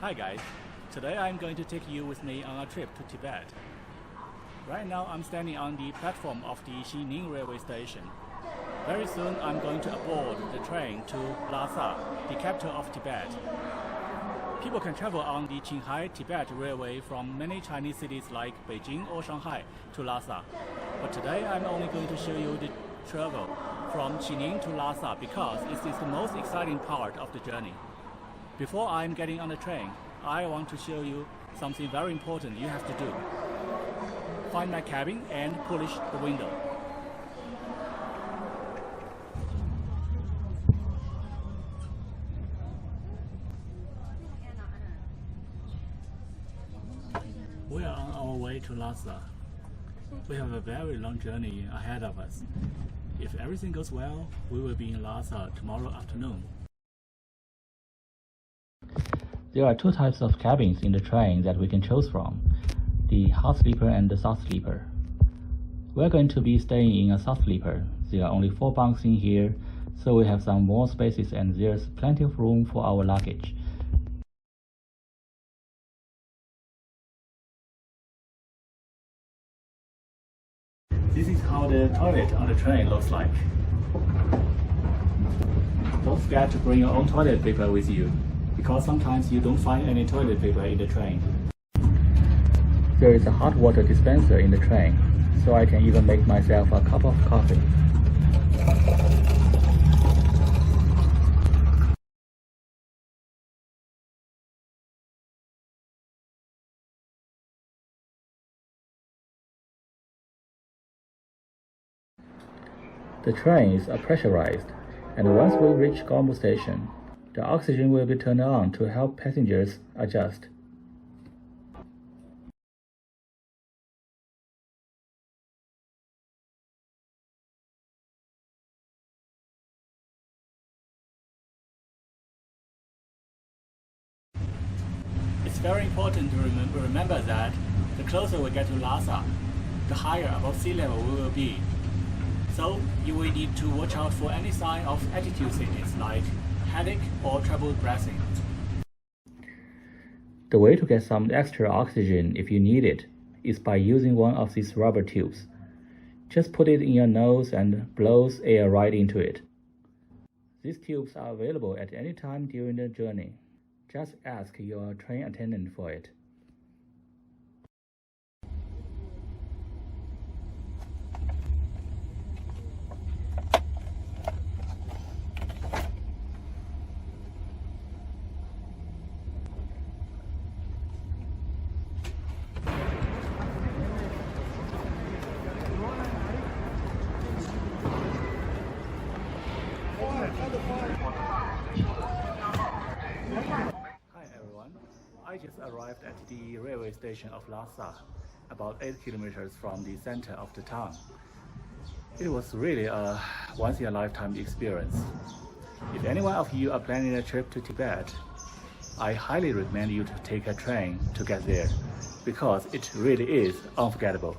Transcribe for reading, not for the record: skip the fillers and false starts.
Hi guys, today I'm going to take you with me on a trip to Tibet. Right now I'm standing on the platform of the Xining railway station. Very soon I'm going to board the train to Lhasa, the capital of Tibet. People can travel on the Qinghai-Tibet railway from many Chinese cities like Beijing or Shanghai to Lhasa. But today I'm only going to show you the travel from Xining to Lhasa because it is the most exciting part of the journey. Before I'm getting on the train, I want to show you something very important you have to do. Find my cabin and polish the window. We are on our way to Lhasa. We have a very long journey ahead of us. If everything goes well, we will be in Lhasa tomorrow afternoon. There are two types of cabins in the train that we can choose from, the hot sleeper and the soft sleeper. We're going to be staying in a soft sleeper. There are only 4 bunks in here, so we have some more spaces and there's plenty of room for our luggage. This is how the toilet on the train looks like. Don't forget to bring your own toilet paper with you, because sometimes you don't find any toilet paper in the train. There is a hot water dispenser in the train, so I can even make myself a cup of coffee. The train is pressurized, and once we reach Gormu station, the oxygen will be turned on to help passengers adjust. It's very important to remember that the closer we get to Lhasa, the higher above sea level we will be. So you will need to watch out for any sign of altitude sickness like headache or trouble breathing. The way to get some extra oxygen if you need it is by using one of these rubber tubes. Just put it in your nose and blows air right into it. These tubes are available at any time during the journey. Just ask your train attendant for it. Hi everyone, I just arrived at the railway station of Lhasa, about 8 kilometers from the center of the town. It was really a once-in-a-lifetime experience. If any one of you are planning a trip to Tibet, I highly recommend you to take a train to get there, because it really is unforgettable.